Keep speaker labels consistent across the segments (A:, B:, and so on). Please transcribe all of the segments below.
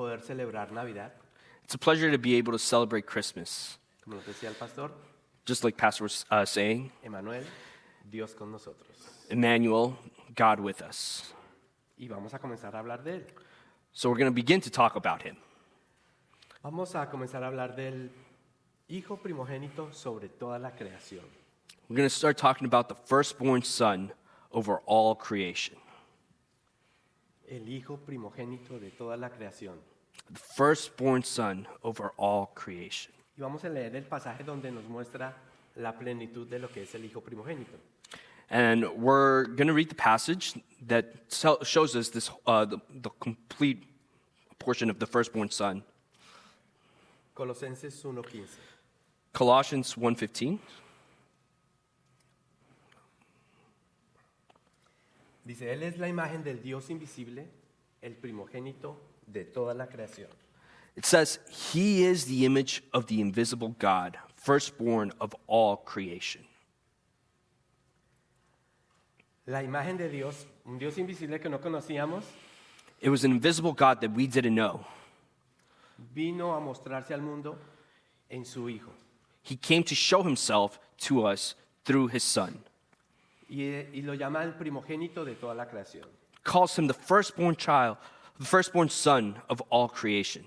A: poder celebrar Navidad.
B: It's a pleasure to be able to celebrate Christmas.
A: Como nos decía el pastor,
B: Just like Pastor was saying,
A: Emmanuel, Dios con nosotros.
B: Emmanuel, God with us.
A: Y vamos a comenzar a hablar de él.
B: So we're going to begin to talk about him.
A: Vamos a comenzar a hablar del Hijo primogénito sobre toda la creación.
B: We're going to start talking about the firstborn son over all creation.
A: El Hijo primogénito de toda la creación.
B: The firstborn son over all creation.
A: Y vamos a leer el pasaje donde nos muestra la plenitud de lo que es el Hijo primogénito.
B: And we're going to read the passage that shows us this, the complete portion of the firstborn son.
A: Colosenses 1:15.
B: Colossians 1:15.
A: Dice, Él es la imagen del Dios invisible, el primogénito de toda la creación.
B: It says, He is the image of the invisible God, firstborn of all creation.
A: La imagen de Dios, un Dios invisible que no conocíamos,
B: It was an invisible God that we didn't know.
A: vino a mostrarse al mundo en su Hijo.
B: He came to show himself to us through his son.
A: Y lo llama el primogénito de toda la creación.
B: Calls him the firstborn child, the firstborn son of all creation.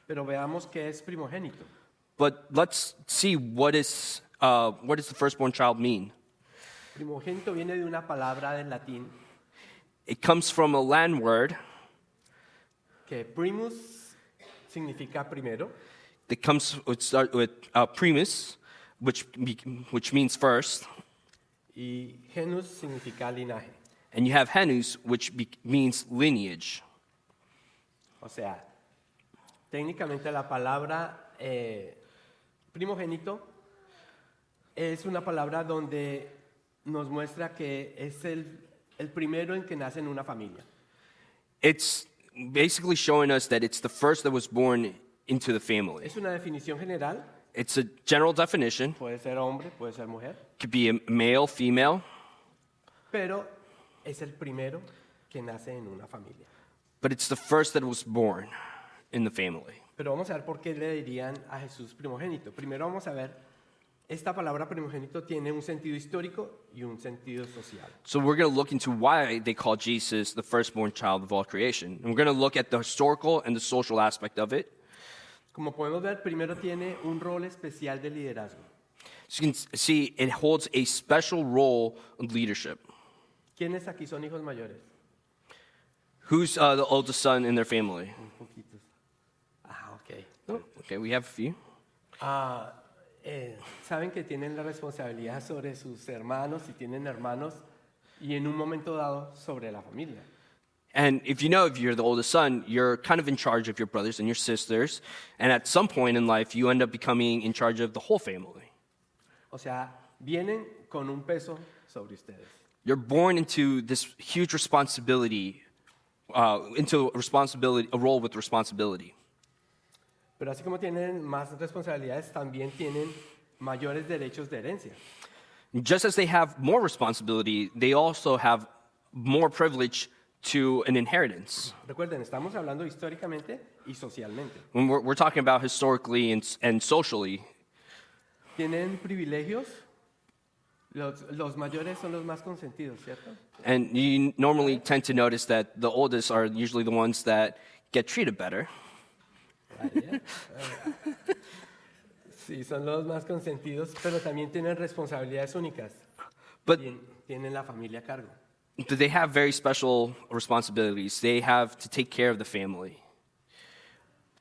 A: Pero veamos qué es primogénito.
B: But let's see what does the firstborn child mean?
A: Primogénito viene de una palabra en latín
B: It comes from a Latin word
A: que primus significa primero
B: that comes with primus, which means first,
A: y genus significa linaje.
B: and you have genus, which means lineage.
A: O sea, técnicamente la palabra primogénito es una palabra donde nos muestra que es el primero en que nace en una familia.
B: It's basically showing us that it's the first that was born into the family.
A: Es una definición general,
B: It's a general definition.
A: puede ser hombre, puede ser mujer,
B: Could be a male, female,
A: pero es el primero que nace en una familia.
B: but it's the first that was born in the family.
A: Pero vamos a ver por qué le dirían a Jesús primogénito. Primero vamos a ver, esta palabra primogénito tiene un sentido histórico y un sentido social.
B: So we're going to look into why they call Jesus the firstborn child of all creation. And we're going to look at the historical and the social aspect of it.
A: Como podemos ver, primero tiene un rol especial de liderazgo.
B: So you can see it holds a special role of leadership.
A: ¿Quiénes aquí son hijos mayores?
B: Who's the oldest son in their family?
A: Un poquitos. Ah, ok.
B: Oh, okay, we have a few.
A: Saben que tienen la responsabilidad sobre sus hermanos, si tienen hermanos, y en un momento dado sobre la familia.
B: And if you're the oldest son, you're kind of in charge of your brothers and your sisters. And at some point in life, you end up becoming in charge of the whole family.
A: O sea, vienen con un peso sobre ustedes.
B: You're born into this huge responsibility, a role with responsibility.
A: Pero así como tienen más responsabilidades, también tienen mayores derechos de herencia.
B: Just as they have more responsibility, they also have more privilege to an inheritance.
A: Recuerden, estamos hablando históricamente y socialmente.
B: When we're talking about historically and socially,
A: Tienen privilegios. Los mayores son los más consentidos, ¿cierto?
B: and you normally tend to notice that the oldest are usually the ones that get treated better.
A: Sí, son los más consentidos, pero también tienen responsabilidades únicas.
B: But
A: Tienen la familia a cargo.
B: they have very special responsibilities. They have to take care of the family.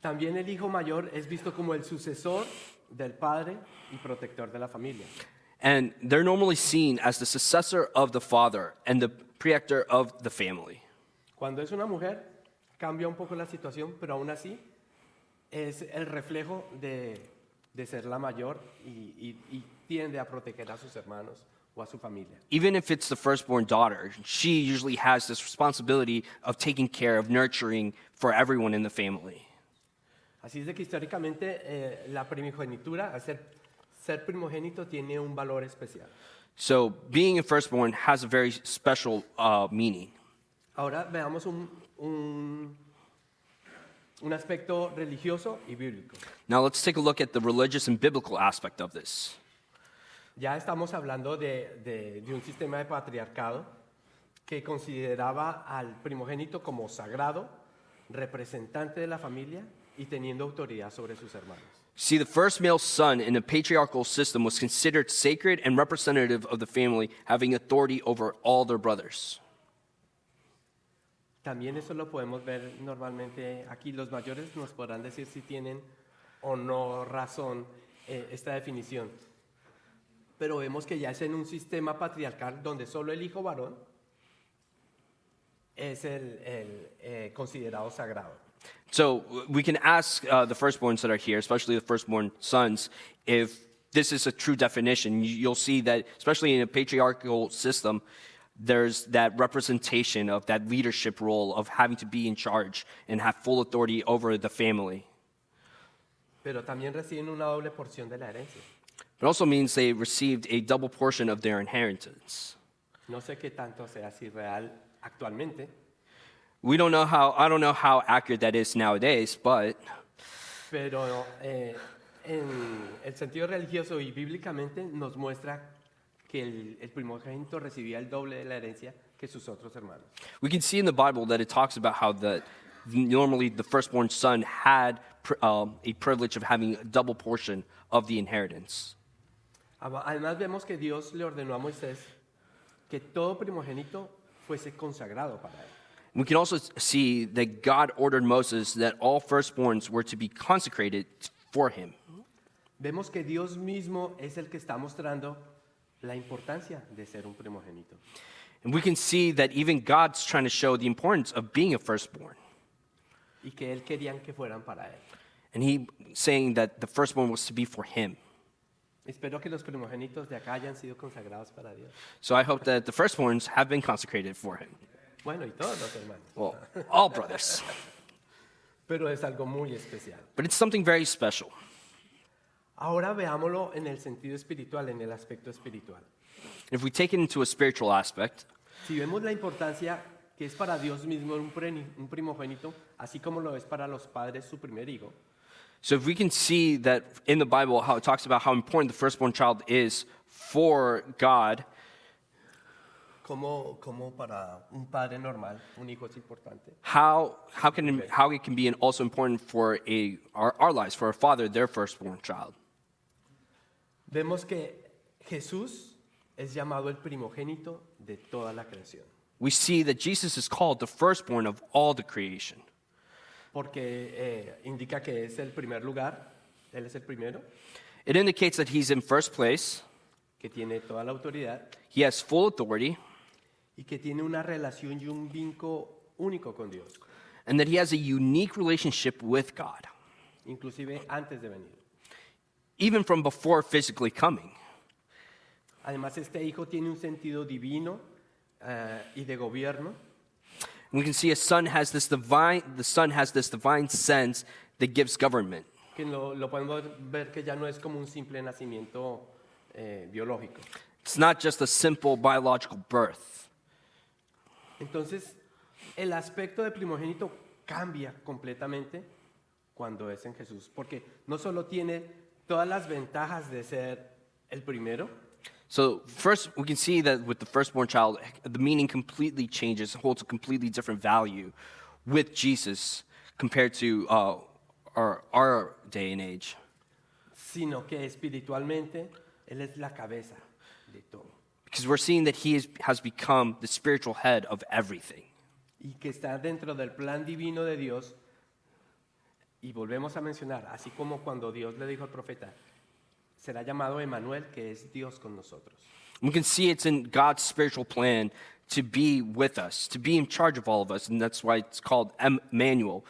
A: También el hijo mayor es visto como el sucesor del padre y protector de la familia.
B: And they're normally seen as the successor of the father and the protector of the family.
A: Cuando es una mujer, cambia un poco la situación, pero aún así es el reflejo de ser la mayor y tiende a proteger a sus hermanos o a su familia.
B: Even if it's the firstborn daughter, she usually has this responsibility of taking care of nurturing for everyone in the family.
A: Así es de que históricamente la primogenitura, ser primogénito, tiene un valor especial.
B: So being a firstborn has a very special meaning.
A: Ahora veamos un aspecto religioso y bíblico.
B: Now let's take a look at the religious and biblical aspect of this.
A: Ya estamos hablando de un sistema de patriarcado que consideraba al primogénito como sagrado, representante de la familia y teniendo autoridad sobre sus hermanos.
B: See, the first male son in a patriarchal system was considered sacred and representative of the family, having authority over all their brothers.
A: También eso lo podemos ver normalmente aquí. Los mayores nos podrán decir si tienen o no razón esta definición. Pero vemos que ya es en un sistema patriarcal donde solo el hijo varón es el considerado sagrado.
B: So we can ask the firstborns that are here, especially the firstborn sons, if this is a true definition. You'll see that, especially in a patriarchal system, there's that representation of that leadership role of having to be in charge and have full authority over the family.
A: Pero también reciben una doble porción de la herencia.
B: It also means they received a double portion of their inheritance.
A: No sé qué tanto sea así real actualmente,
B: I don't know how accurate that is nowadays, but
A: pero en el sentido religioso y bíblicamente nos muestra que el primogénito recibía el doble de la herencia que sus otros hermanos.
B: we can see in the Bible that it talks about how normally the firstborn son had a privilege of having a double portion of the inheritance.
A: Además vemos que Dios le ordenó a Moisés que todo primogénito fuese consagrado para él.
B: We can also see that God ordered Moses that all firstborns were to be consecrated for him.
A: Vemos que Dios mismo es el que está mostrando la importancia de ser un primogénito.
B: And we can see that even God's trying to show the importance of being a firstborn.
A: Y que él querían que fueran para él.
B: And he saying that the firstborn was to be for him.
A: Espero que los primogénitos de acá hayan sido consagrados para Dios.
B: So I hope that the firstborns have been consecrated for him.
A: Bueno, y todos los hermanos.
B: Well, all brothers.
A: Pero es algo muy especial.
B: But it's something very special.
A: Ahora veámoslo en el sentido espiritual, en el aspecto espiritual.
B: If we take it into a spiritual aspect,
A: Si vemos la importancia que es para Dios mismo un primogénito, así como lo es para los padres su primer hijo,
B: so if we can see that in the Bible how it talks about how important the firstborn child is for God,
A: como para un padre normal, un hijo es importante.
B: how it can be also important for our lives, for a father, their firstborn child.
A: Vemos que Jesús es llamado el primogénito de toda la creación,
B: We see that Jesus is called the firstborn of all the creation.
A: porque indica que es el primer lugar, Él es el primero,
B: It indicates that he's in first place,
A: que tiene toda la autoridad
B: he has full authority,
A: y que tiene una relación y un vínculo único con Dios,
B: and that he has a unique relationship with God,
A: inclusive antes de venir.
B: even from before physically coming.
A: Además, este hijo tiene un sentido divino y de gobierno,
B: We can see the son has this divine sense that gives government.
A: que lo podemos ver que ya no es como un simple nacimiento biológico.
B: It's not just a simple biological birth.
A: Entonces, el aspecto del primogénito cambia completamente cuando es en Jesús, porque no solo tiene todas las ventajas de ser el primero,
B: So first, we can see that with the firstborn child, the meaning completely changes, holds a completely different value with Jesus compared to our day and age.
A: sino que espiritualmente Él es la cabeza de todo
B: Because we're seeing that he has become the spiritual head of everything.
A: y que está dentro del plan divino de Dios. Y volvemos a mencionar, así como cuando Dios le dijo al profeta, será llamado Emmanuel, que es Dios con nosotros.
B: We can see it's in God's spiritual plan to be with us, to be in charge of all of us, and that's why it's called Emmanuel,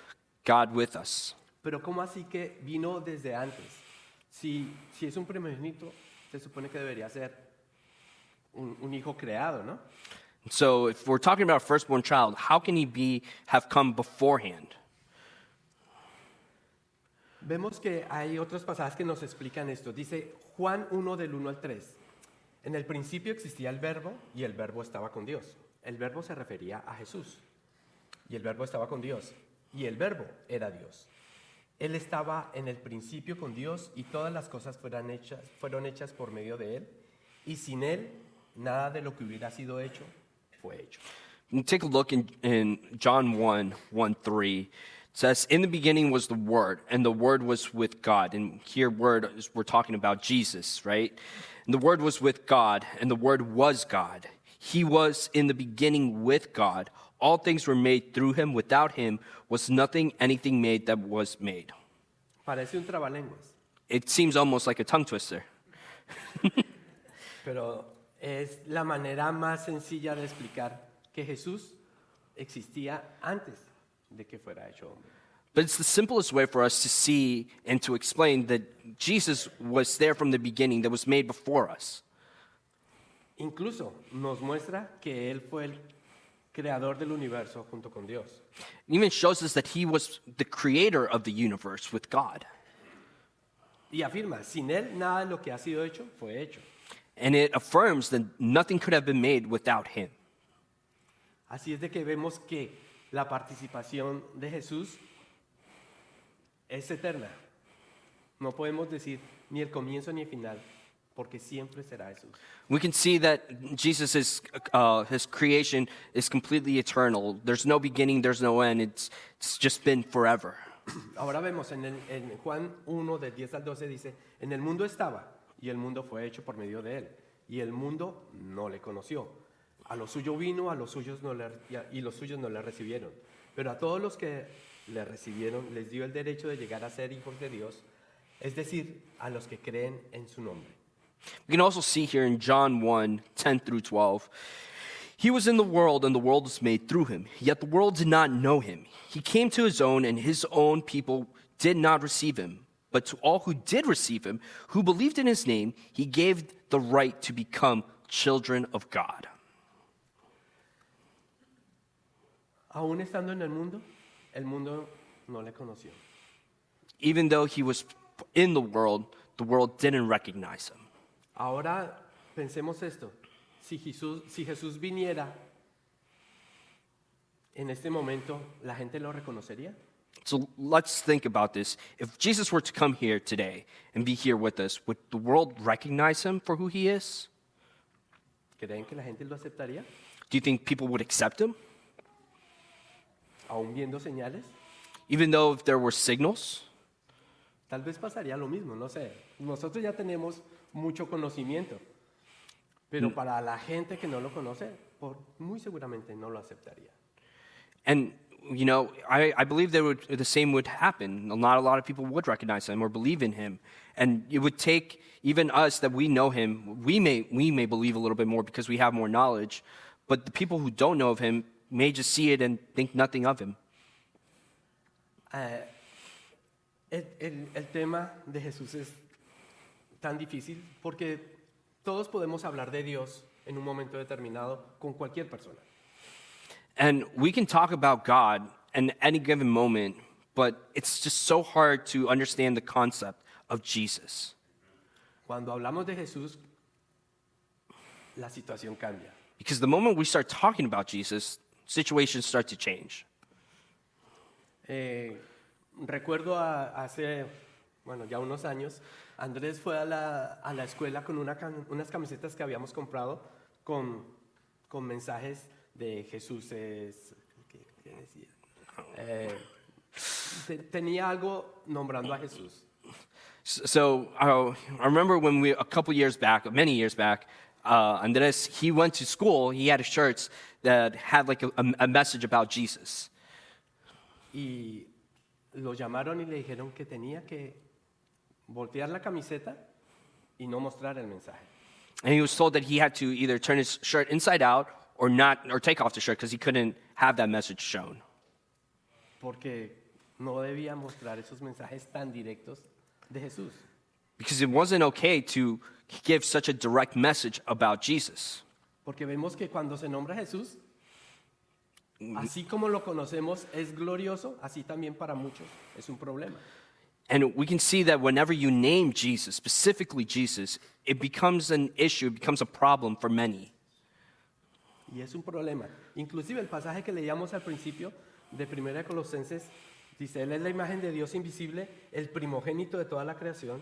B: God with us.
A: Pero ¿cómo así que vino desde antes? Si es un primogénito, se supone que debería ser un hijo creado, ¿no?
B: So if we're talking about a firstborn child, how can he have come beforehand?
A: Vemos que hay otros pasajes que nos explican esto. Dice Juan 1 del 1 al 3. En el principio existía el verbo y el verbo estaba con Dios. El verbo se refería a Jesús y el verbo estaba con Dios. y el Verbo era Dios. Él estaba en el principio con Dios y todas las cosas fueron hechas por medio de Él. Y sin Él, nada de lo que hubiera sido hecho fue hecho.
B: And take a look in John 1:3. It says, "In the beginning was the Word, and the Word was with God." And here, Word is we're talking about Jesus, right? And the Word was with God, and the Word was God. He was in the beginning with God. All things were made through him. Without him was anything made that was made.
A: Parece un trabalenguas,
B: It seems almost like a tongue twister.
A: pero es la manera más sencilla de explicar que Jesús existía antes de que fuera hecho hombre.
B: But it's the simplest way for us to see and to explain that Jesus was there from the beginning, that was made before us.
A: Incluso nos muestra que Él fue el creador del universo junto con Dios.
B: It even shows us that he was the creator of the universe with God.
A: Y afirma, sin Él nada de lo que ha sido hecho fue hecho.
B: And it affirms that nothing could have been made without him.
A: Así es de que vemos que la participación de Jesús es eterna. No podemos decir ni el comienzo ni el final, porque siempre será Jesús.
B: We can see that Jesus his creation is completely eternal. There's no beginning, there's no end. It's just been forever.
A: Ahora vemos en Juan 1, del 10 al 12 dice, en el mundo estaba, y el mundo fue hecho por medio de él, y el mundo no le conoció. A lo suyo vino, y los suyos no le recibieron. Pero a todos los que le recibieron, les dio el derecho de llegar a ser hijos de Dios, es decir, a los que creen en su nombre.
B: We can also see here in John 1:10 through 12. He was in the world, and the world was made through him. Yet the world did not know him. He came to his own, and his own people did not receive him. But to all who did receive him, who believed in his name, he gave the right to become children of God.
A: Aún estando en el mundo no le conoció.
B: Even though he was in the world didn't recognize him.
A: Ahora pensemos esto, si Jesús viniera en este momento, ¿la gente lo reconocería?
B: So let's think about this. If Jesus were to come here today and be here with us, would the world recognize him for who he is?
A: ¿Creen que la gente lo aceptaría?
B: Do you think people would accept him?
A: ¿Aún viendo señales?
B: Even though if there were signals?
A: Tal vez pasaría lo mismo, no sé. Nosotros ya tenemos mucho conocimiento, pero para la gente que no lo conoce, muy seguramente no lo aceptaría.
B: And, you know, I believe the same would happen. Not a lot of people would recognize him or believe in him. And it would take even us that we know him, we may believe a little bit more because we have more knowledge, but the people who don't know of him may just see it and think nothing of him.
A: El tema de Jesús es tan difícil porque todos podemos hablar de Dios en un momento determinado con cualquier persona.
B: And we can talk about God in any given moment, but it's just so hard to understand the concept of Jesus.
A: Cuando hablamos de Jesús, la situación cambia.
B: Because the moment we start talking about Jesus, situations start to change.
A: Recuerdo hace, ya unos años, Andrés fue a la escuela con unas camisetas que habíamos comprado con mensajes de Jesús. ¿Qué decía? Tenía algo nombrando a Jesús.
B: So I remember when many years back, Andres, he went to school, he had shirts that had like a message about Jesus.
A: Y lo llamaron y le dijeron que tenía que voltear la camiseta y no mostrar el mensaje.
B: And he was told that he had to either turn his shirt inside out or take off the shirt because he couldn't have that message shown.
A: Porque no debía mostrar esos mensajes tan directos de Jesús.
B: Because it wasn't okay to give such a direct message about Jesus.
A: Porque vemos que cuando se nombra Jesús, así como lo conocemos es glorioso, así también para muchos es un problema.
B: And we can see that whenever you name Jesus, specifically Jesus, it becomes an issue, it becomes a problem for many.
A: Y es un problema. Inclusive el pasaje que leíamos al principio de Primera de Colosenses dice, Él es la imagen de Dios invisible, el primogénito de toda la creación.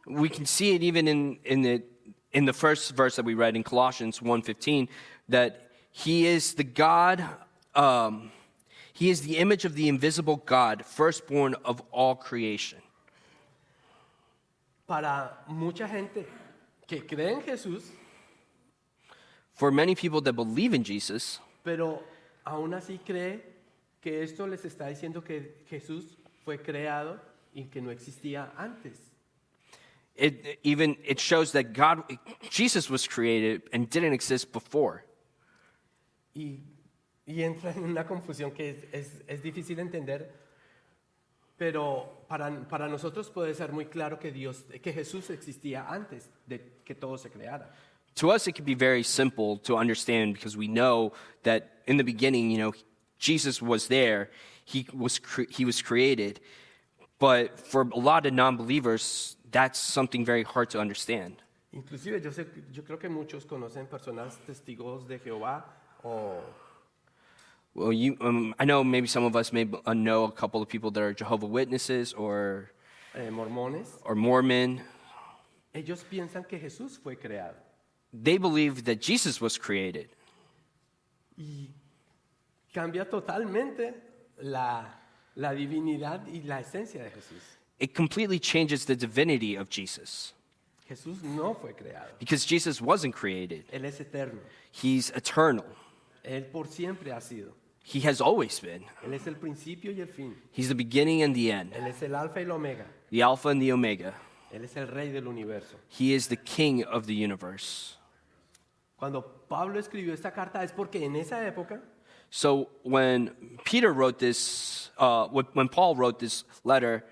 B: We can see it even in the first verse that we read in Colossians 1:15, that he is the God, he is the image of the invisible God, firstborn of all creation.
A: Para mucha gente que cree en Jesús,
B: For many people that believe in Jesus,
A: pero aún así cree que esto les está diciendo que Jesús fue creado y que no existía antes.
B: it shows that Jesus was created and didn't exist before.
A: Y entra en una confusión que es difícil entender, pero para nosotros puede ser muy claro que Jesús existía antes de que todo se creara.
B: To us, it can be very simple to understand because we know that in the beginning, Jesus was there. He was created. But for a lot of non-believers, that's something very hard to understand.
A: Inclusive yo creo que muchos conocen personas testigos de Jehová o
B: Well, I know maybe some of us may know a couple of people that are Jehovah's Witnesses or
A: mormones.
B: Mormon.
A: Ellos piensan que Jesús fue creado.
B: They believe that Jesus was created.
A: Y cambia totalmente la divinidad y la esencia de Jesús.
B: It completely changes the divinity of Jesus
A: Jesús no fue creado.
B: because Jesus wasn't created.
A: Él es eterno.
B: He's eternal.
A: Él por siempre ha sido.
B: He has always been.
A: Él es el principio y el fin.
B: He's the beginning and the end,
A: Él es el alfa y el omega.
B: the Alpha and the Omega.
A: Él es el rey del universo.
B: He is the King of the universe.
A: Cuando Pablo escribió esta carta es porque en esa época
B: So when when Paul wrote this letter,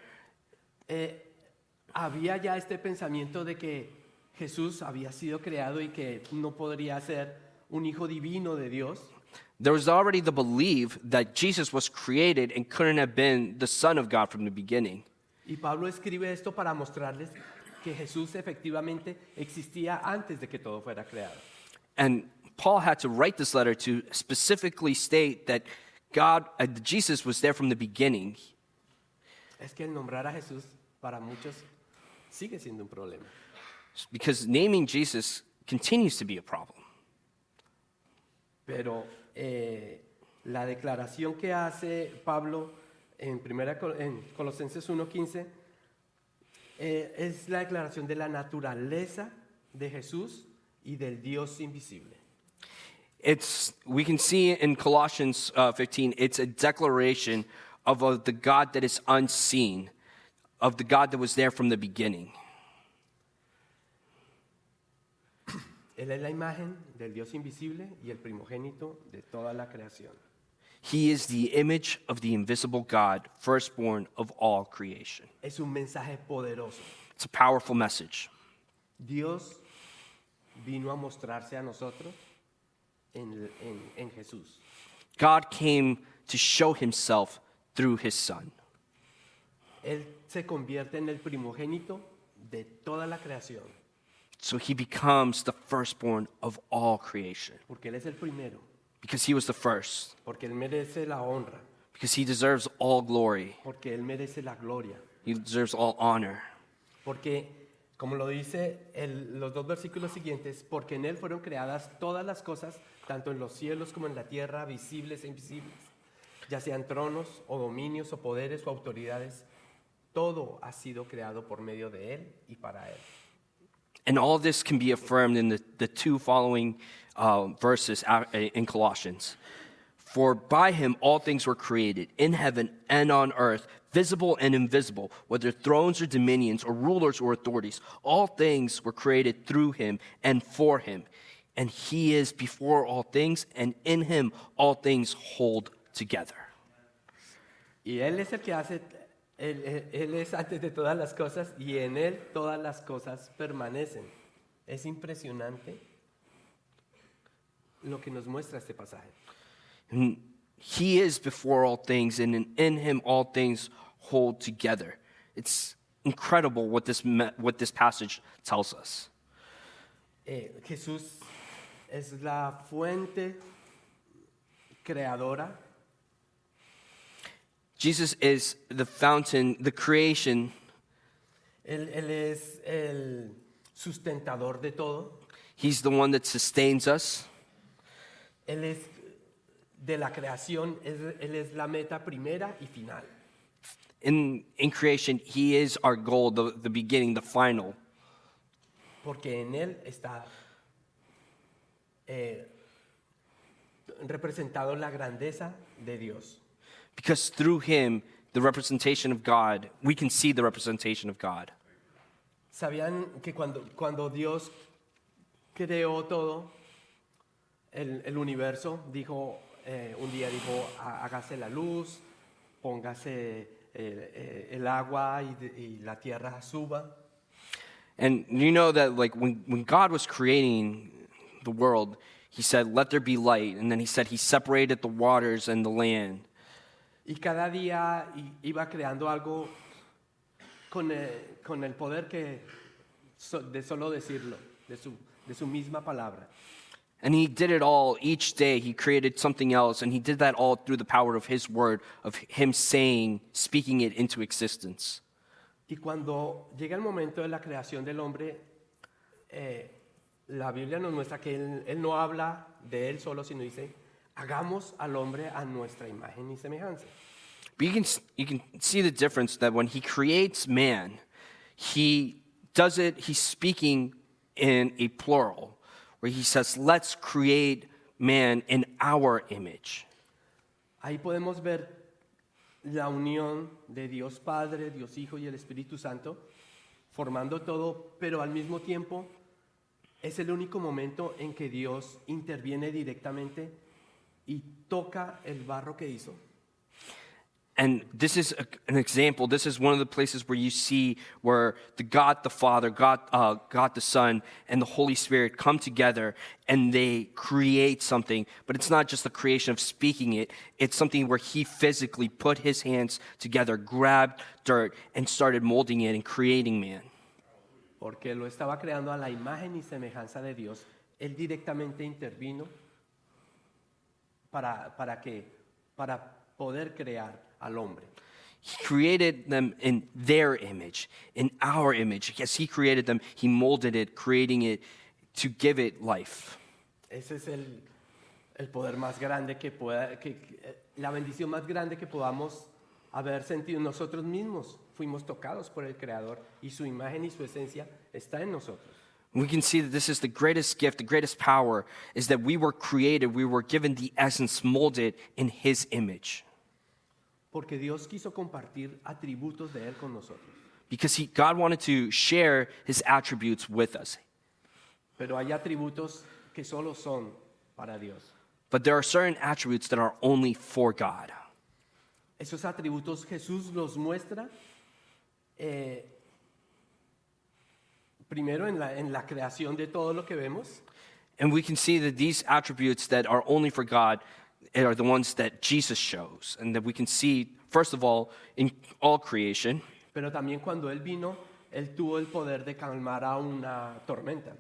A: había ya este pensamiento de que Jesús había sido creado y que no podría ser un hijo divino de Dios.
B: there was already the belief that Jesus was created and couldn't have been the Son of God from the beginning.
A: Y Pablo escribe esto para mostrarles que Jesús efectivamente existía antes de que todo fuera creado.
B: And Paul had to write this letter to specifically state that Jesus was there from the beginning.
A: Es que el nombrar a Jesús para muchos sigue siendo un problema.
B: Because naming Jesus continues to be a problem.
A: Pero la declaración que hace Pablo en Colosenses 1:15 es la declaración de la naturaleza de Jesús y del Dios invisible.
B: We can see in Colossians 15, it's a declaration of the God that is unseen, of the God that was there from the beginning.
A: Él es la imagen del Dios invisible y el primogénito de toda la creación.
B: He is the image of the invisible God, firstborn of all creation.
A: Es un mensaje poderoso.
B: It's a powerful message.
A: Dios vino a mostrarse a nosotros en Jesús.
B: God came to show himself through his Son.
A: Él se convierte en el primogénito de toda la creación,
B: So he becomes the firstborn of all creation
A: porque Él es el primero,
B: because he was the first,
A: porque Él merece la honra,
B: because he deserves all glory,
A: porque Él merece la gloria,
B: he deserves all honor.
A: porque, como lo dice los dos versículos siguientes, porque en Él fueron creadas todas las cosas, tanto en los cielos como en la tierra, visibles e invisibles, ya sean tronos o dominios o poderes o autoridades, todo ha sido creado por medio de Él y para Él.
B: And all this can be affirmed in the two following verses in Colossians. For by him all things were created, in heaven and on earth, visible and invisible, whether thrones or dominions or rulers or authorities. All things were created through him and for him. And he is before all things, and in him all things hold together.
A: Y Él es el que hace, él es antes de todas las cosas y en Él todas las cosas permanecen. Es impresionante lo que nos muestra este pasaje.
B: And he is before all things, and in him all things hold together. It's incredible what this passage tells us.
A: Jesús es la fuente creadora
B: Jesus is the fountain, the creation.
A: Él es el sustentador de todo.
B: He's the one that sustains us.
A: Él es de la creación, Él es la meta primera y final.
B: In creation, he is our goal, the beginning, the final.
A: Porque en Él está representado la grandeza de Dios.
B: Because through him, the representation of God, we can see the representation of God.
A: ¿Sabían que cuando Dios creó todo, el universo, un día dijo, hágase la luz, póngase el agua y la tierra suba?
B: And you know that like when God was creating the world, he said, let there be light. And then he said he separated the waters and the land.
A: Y cada día iba creando algo con el poder de solo decirlo, de su misma palabra.
B: And he did it all each day. He created something else. And he did that all through the power of his word, of him speaking it into existence.
A: Y cuando llega el momento de la creación del hombre, la Biblia nos muestra que él no habla de él solo, sino dice, hagamos al hombre a nuestra imagen y semejanza.
B: But you can see the difference that when he creates man, he does it, he's speaking in a plural, where he says, let's create man in our image.
A: Ahí podemos ver la unión de Dios Padre, Dios Hijo y el Espíritu Santo, formando todo, pero al mismo tiempo es el único momento en que Dios interviene directamente y toca el barro que hizo.
B: And this is an example. This is one of the places where you see where the God the Father, God the Son, and the Holy Spirit come together and they create something. But it's not just the creation of speaking it. It's something where he physically put his hands together, grabbed dirt, and started molding it and creating man.
A: Porque lo estaba creando a la imagen y semejanza de Dios. Él directamente intervino para poder crear al hombre.
B: He created them in their image, in our image. Yes, he created them. He molded it, creating it to give it life.
A: Ese es el poder más grande la bendición más grande que podamos haber sentido nosotros mismos. Fuimos tocados por el Creador y su imagen y su esencia está en nosotros.
B: We can see that this is the greatest gift, the greatest power, is that we were created, we were given the essence, molded in his image.
A: Porque Dios quiso compartir atributos de Él con nosotros.
B: Because God wanted to share his attributes with us.
A: Pero hay atributos que solo son para Dios.
B: But there are certain attributes that are only for God.
A: Esos atributos Jesús los muestra primero en la creación de todo lo que vemos.
B: And we can see that these attributes that are only for God are the ones that Jesus shows, and that we can see, first of all, in all creation.
A: Pero también cuando Él vino, Él tuvo el poder de calmar a una tormenta.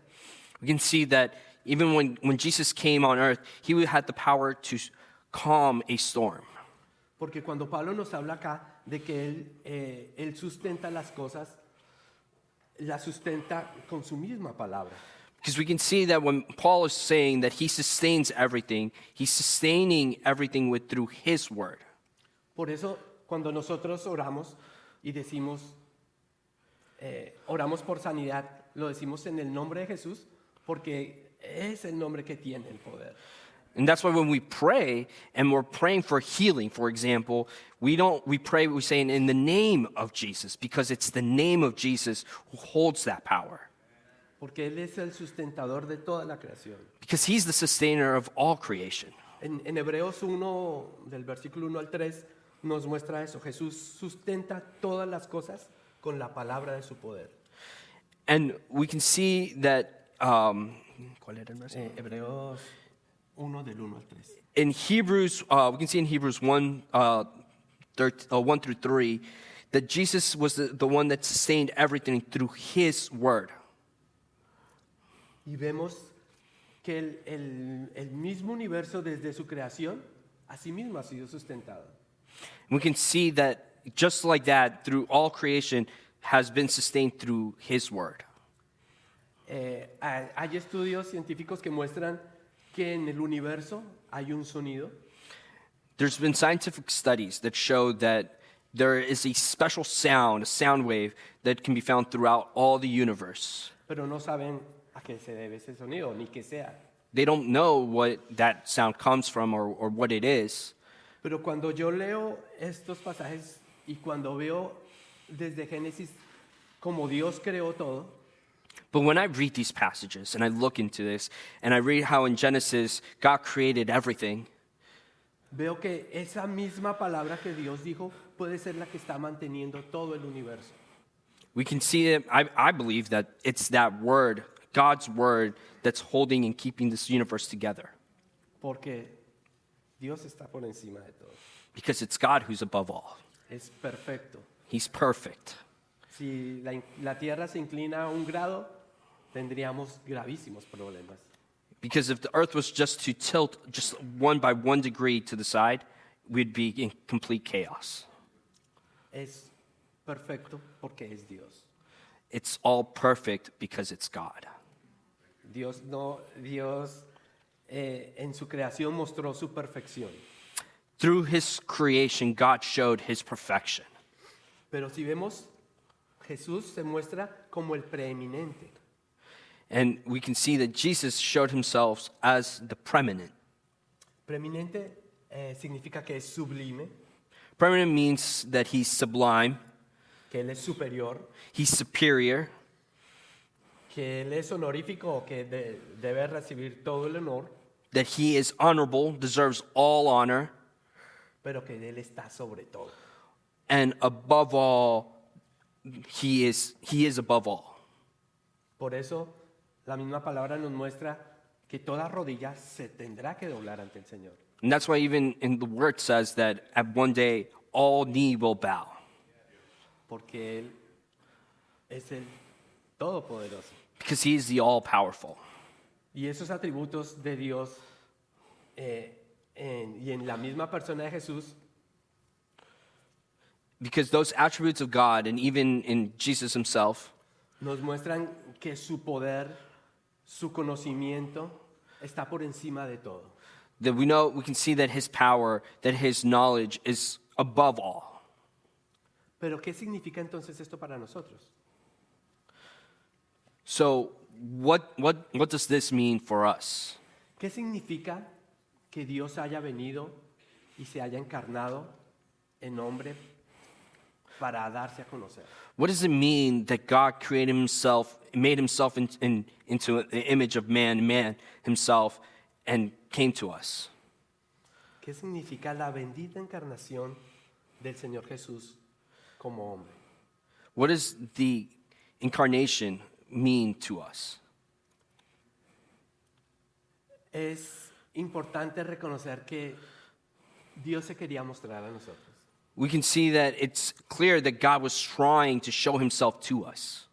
B: We can see that even when Jesus came on earth, he had the power to calm a storm.
A: Porque cuando Pablo nos habla acá de que él sustenta las cosas, las sustenta con su misma palabra.
B: Because we can see that when Paul is saying that he sustains everything, he's sustaining everything through his word.
A: Por eso, cuando nosotros oramos y decimos, oramos por sanidad, lo decimos en el nombre de Jesús, porque es el nombre que tiene el poder.
B: And that's why when we pray and we're praying for healing, for example, we say in the name of Jesus, because it's the name of Jesus who holds that power.
A: Porque Él es el sustentador de toda la creación.
B: Because he's the sustainer of all creation.
A: En Hebreos 1, del versículo 1 al 3, nos muestra eso. Jesús sustenta todas las cosas con la palabra de su poder.
B: And we can see that, ¿cuál era el versículo?
A: Hebreos 1, del 1 al 3.
B: In Hebrews, we can see in Hebrews 1 through 3, that Jesus was the one that sustained everything through his word.
A: Y vemos que el mismo universo desde su creación, así mismo ha sido sustentado.
B: We can see that just like that, through all creation, has been sustained through His word.
A: Hay estudios científicos que muestran que en el universo hay un sonido,
B: There's been scientific studies that show that there is a special sound, a sound wave, that can be found throughout all the universe.
A: pero no saben a qué se debe ese sonido, ni qué sea.
B: They don't know what that sound comes from or what it is.
A: Pero cuando yo leo estos pasajes y cuando veo desde Génesis como Dios creó todo,
B: But when I read these passages and I look into this and I read how in Genesis God created everything,
A: veo que esa misma palabra que Dios dijo puede ser la que está manteniendo todo el universo.
B: we can see that I believe that it's that word, God's word, that's holding and keeping this universe together.
A: Porque Dios está por encima de todo.
B: Because it's God who's above all.
A: Es perfecto.
B: He's perfect.
A: Si la Tierra se inclina a 1 grado, tendríamos gravísimos problemas.
B: Because if the earth was just to tilt just 1 by 1 degree to the side, we'd be in complete chaos.
A: Es perfecto porque es Dios.
B: It's all perfect because it's God.
A: Dios en su creación mostró su perfección.
B: Through his creation, God showed his perfection.
A: Pero si vemos, Jesús se muestra como el preeminente.
B: And we can see that Jesus showed himself as the preeminent.
A: Preeminente significa que es sublime,
B: Preeminent means that he's sublime,
A: que Él es superior,
B: he's superior,
A: que Él es honorífico, que debe recibir todo el honor,
B: that he is honorable, deserves all honor,
A: pero que Él está sobre todo.
B: and above all, he is above all.
A: Por eso la misma palabra nos muestra que toda rodilla se tendrá que doblar ante el Señor.
B: And that's why even in the word says that at one day all knee will bow.
A: Porque Él es el Todopoderoso.
B: Because he is the all-powerful.
A: Y esos atributos de Dios y en la misma persona de Jesús
B: Because those attributes of God, and even in Jesus himself,
A: nos muestran que su poder, su conocimiento está por encima de todo.
B: that we can see that his power, that his knowledge is above all.
A: Pero ¿qué significa entonces esto para nosotros?
B: So what does this mean for us?
A: ¿Qué significa que Dios haya venido y se haya encarnado en hombre para darse a conocer?
B: What does it mean that God created himself, made himself into the image of man himself, and came to us?
A: ¿Qué significa la bendita encarnación del Señor Jesús como hombre?
B: What does the incarnation mean to us?
A: Es importante reconocer que Dios se quería mostrar a nosotros.
B: We can see that it's clear that God was trying to show himself to us,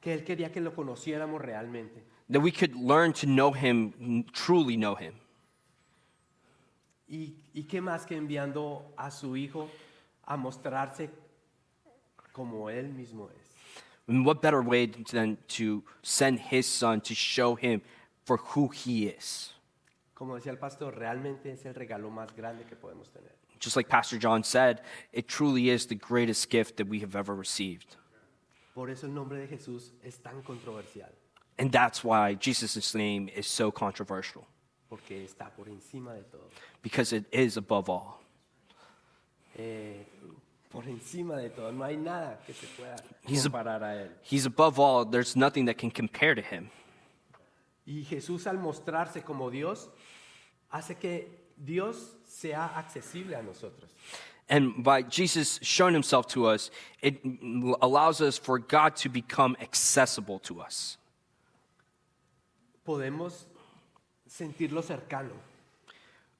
A: Que Él quería que lo conociéramos realmente.
B: that we could learn to know him, truly know him.
A: ¿Y qué más que enviando a su Hijo a mostrarse como Él mismo es?
B: And what better way than to send his son to show him for who he is?
A: Como decía el pastor, realmente es el regalo más grande que podemos tener.
B: Just like Pastor John said, it truly is the greatest gift that we have ever received.
A: Por eso el nombre de Jesús es tan controversial,
B: And that's why Jesus' name is so controversial,
A: porque está por encima de todo.
B: because it is above all.
A: Por encima de todo, no hay nada que se pueda
B: He's a-
A: comparar a Él.
B: He's above all. There's nothing that can compare to him.
A: Y Jesús al mostrarse como Dios, hace que Dios sea accesible a nosotros.
B: And by Jesus showing himself to us, it allows us for God to become accessible to us.
A: Podemos sentirlo cercano,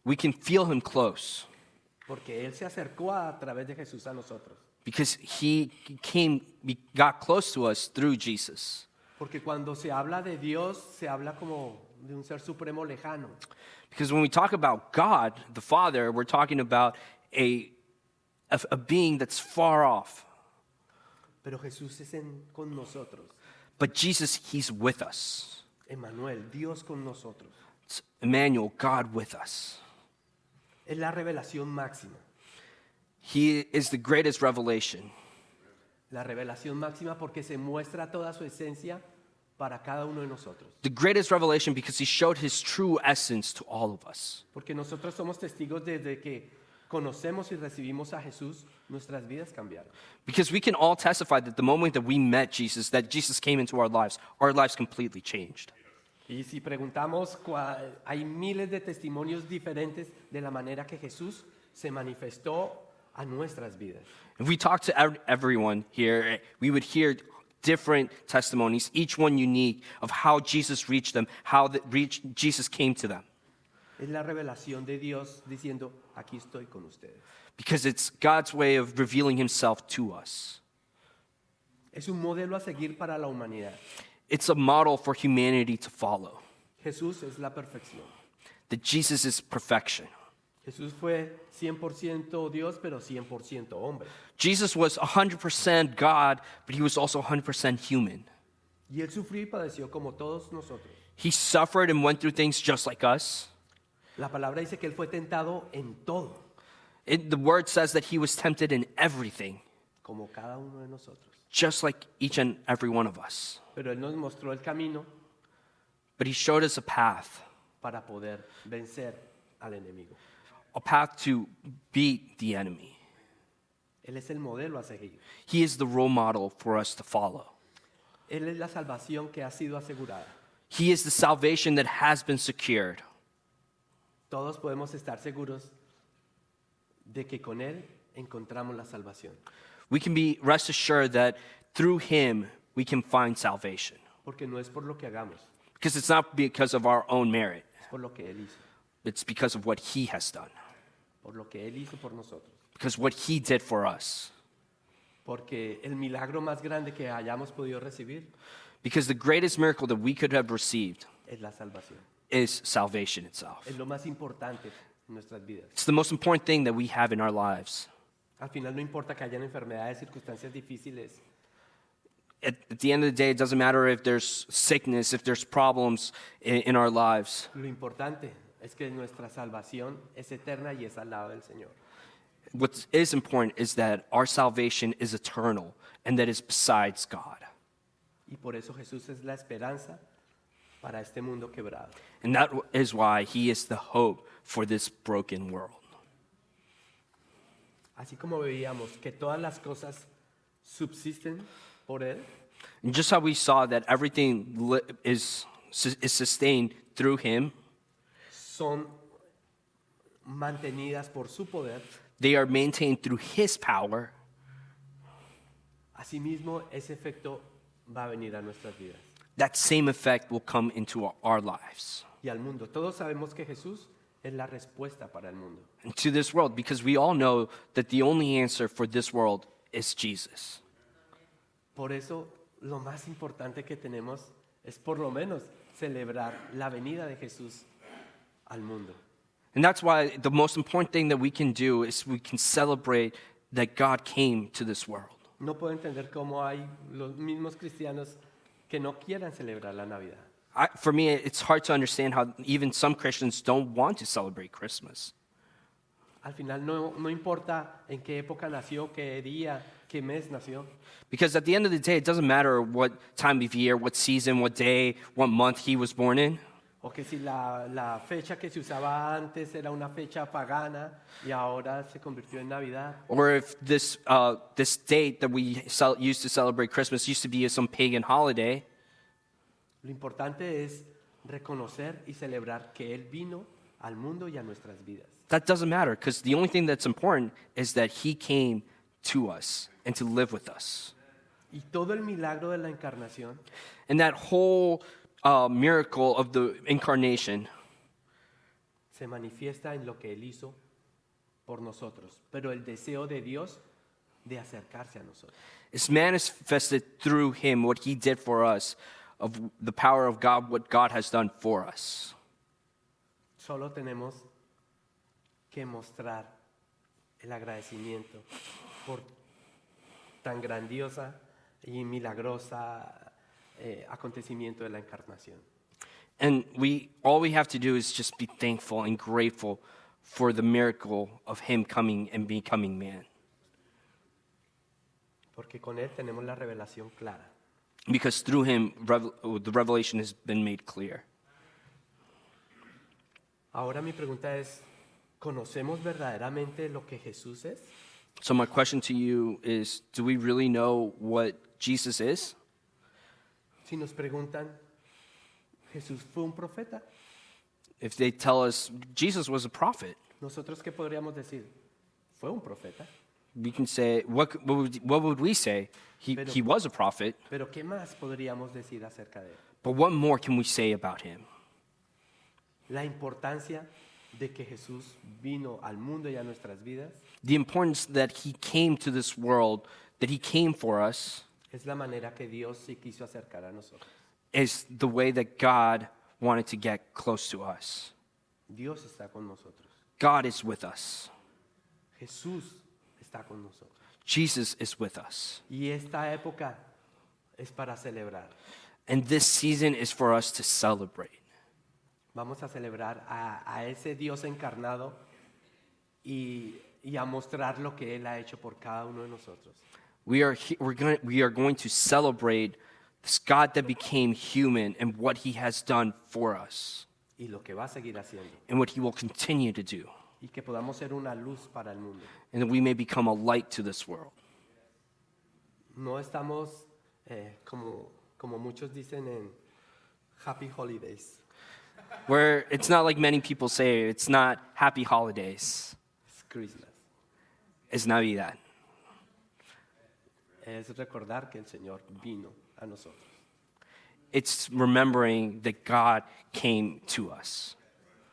B: We can feel him close
A: porque Él se acercó a través de Jesús a nosotros.
B: because he got close to us through Jesus.
A: Porque cuando se habla de Dios, se habla como de un ser supremo lejano.
B: Because when we talk about God, the Father, we're talking about a a being that's far off.
A: Pero Jesús es con nosotros.
B: But Jesus, he's with us.
A: Emmanuel, Dios con nosotros.
B: It's Emmanuel, God with us.
A: Es la revelación máxima.
B: He is the greatest revelation.
A: La revelación máxima porque se muestra toda su esencia para cada uno de nosotros.
B: The greatest revelation because he showed his true essence to all of us.
A: Porque nosotros somos testigos desde que conocemos y recibimos a Jesús, nuestras vidas cambiaron.
B: Because we can all testify that the moment that we met Jesus, that Jesus came into our lives completely changed.
A: Y si preguntamos, hay miles de testimonios diferentes de la manera que Jesús se manifestó a nuestras vidas.
B: If we talk to everyone here, we would hear different testimonies, each one unique, of how Jesus reached them, how Jesus came to them.
A: Es la revelación de Dios diciendo, aquí estoy con ustedes.
B: Because it's God's way of revealing himself to us.
A: Es un modelo a seguir para la humanidad.
B: It's a model for humanity to follow.
A: Jesús es la perfección.
B: That Jesus is perfection.
A: Jesús fue 100% Dios, pero 100% hombre.
B: Jesus was 100% God, but he was also 100% human.
A: Y él sufrió y padeció como todos nosotros.
B: He suffered and went through things just like us.
A: La palabra dice que él fue tentado en todo,
B: The word says that he was tempted in everything,
A: como cada uno de nosotros.
B: just like each and every one of us.
A: Pero él nos mostró el camino
B: But he showed us a path
A: para poder vencer al enemigo.
B: to beat the enemy.
A: Él es el modelo a seguir.
B: He is the role model for us to follow.
A: Él es la salvación que ha sido asegurada.
B: He is the salvation that has been secured.
A: Todos podemos estar seguros de que con él encontramos la salvación,
B: We can be rest assured that through him we can find salvation.
A: porque no es por lo que hagamos,
B: Because it's not because of our own merit.
A: es por lo que él hizo,
B: It's because of what he has done.
A: por lo que él hizo por nosotros.
B: Because what he did for us.
A: Porque el milagro más grande que hayamos podido recibir
B: Because the greatest miracle that we could have received
A: es la salvación.
B: is salvation itself.
A: Es lo más importante en nuestras vidas.
B: It's the most important thing that we have in our lives.
A: Al final no importa que hayan enfermedades, circunstancias difíciles.
B: At the end of the day, it doesn't matter if there's sickness, if there's problems in our lives.
A: Lo importante es que nuestra salvación es eterna y es al lado del Señor.
B: What is important is that our salvation is eternal and that is besides God.
A: Y por eso Jesús es la esperanza para este mundo quebrado.
B: And that is why he is the hope for this broken world.
A: Así como veíamos que todas las cosas subsisten por Él,
B: And just how we saw that everything is sustained through him,
A: son mantenidas por su poder,
B: they are maintained through his power.
A: asimismo ese efecto va a venir a nuestras vidas
B: That same effect will come into our lives
A: y al mundo. Todos sabemos que Jesús es la respuesta para el mundo.
B: and to this world because we all know that the only answer for this world is Jesus.
A: Por eso lo más importante que tenemos es por lo menos celebrar la venida de Jesús al mundo.
B: And that's why the most important thing that we can do is we can celebrate that God came to this world.
A: No puedo entender cómo hay los mismos cristianos que no quieran celebrar la Navidad.
B: For me, it's hard to understand how even some Christians don't want to celebrate Christmas.
A: Al final no importa en qué época nació, qué día, qué mes nació.
B: Because at the end of the day, it doesn't matter what time of year, what season, what day, what month he was born in.
A: O que si la fecha que se usaba antes era una fecha pagana y ahora se convirtió en Navidad.
B: Or if this date that we used to celebrate Christmas used to be some pagan holiday.
A: Lo importante es reconocer y celebrar que Él vino al mundo y a nuestras vidas.
B: That doesn't matter because the only thing that's important is that he came to us and to live with us.
A: Y todo el milagro de la encarnación
B: And that whole miracle of the incarnation
A: se manifiesta en lo que Él hizo por nosotros, pero el deseo de Dios de acercarse a nosotros.
B: is manifested through him, what he did for us, of the power of God, what God has done for us.
A: Solo tenemos que mostrar el agradecimiento por tan grandiosa y milagrosa acontecimiento de la encarnación.
B: And all we have to do is just be thankful and grateful for the miracle of him coming and becoming man.
A: Porque con Él tenemos la revelación clara.
B: Because through him, the revelation has been made clear.
A: Ahora mi pregunta es, ¿conocemos verdaderamente lo que Jesús es?
B: So my question to you is, do we really know what Jesus is?
A: Si nos preguntan, ¿Jesús fue un profeta?
B: If they tell us Jesus was a prophet,
A: ¿Nosotros qué podríamos decir? Fue un profeta.
B: we can say, what would we say? He was a prophet,
A: Pero ¿qué más podríamos decir acerca de Él?
B: but what more can we say about him?
A: La importancia de que Jesús vino al mundo y a nuestras vidas
B: The importance that he came to this world, that he came for us,
A: es la manera que Dios se quiso acercar a nosotros.
B: is the way that God wanted to get close to us.
A: Dios está con nosotros.
B: God is with us.
A: Jesús está con nosotros.
B: Jesus is with us.
A: Y esta época es para celebrar.
B: And this season is for us to celebrate.
A: Vamos a celebrar a ese Dios encarnado y a mostrar lo que Él ha hecho por cada uno de nosotros.
B: We are going to celebrate this God that became human and what he has done for us
A: Y lo que va a seguir haciendo.
B: and what he will continue to do.
A: Y que podamos ser una luz para el mundo.
B: And that we may become a light to this world.
A: No estamos, como muchos dicen, en Happy Holidays.
B: Where it's not like many people say, it's not happy holidays,
A: Es Christmas.
B: it's Navidad.
A: Es recordar que el Señor vino a nosotros.
B: It's remembering that God came to us.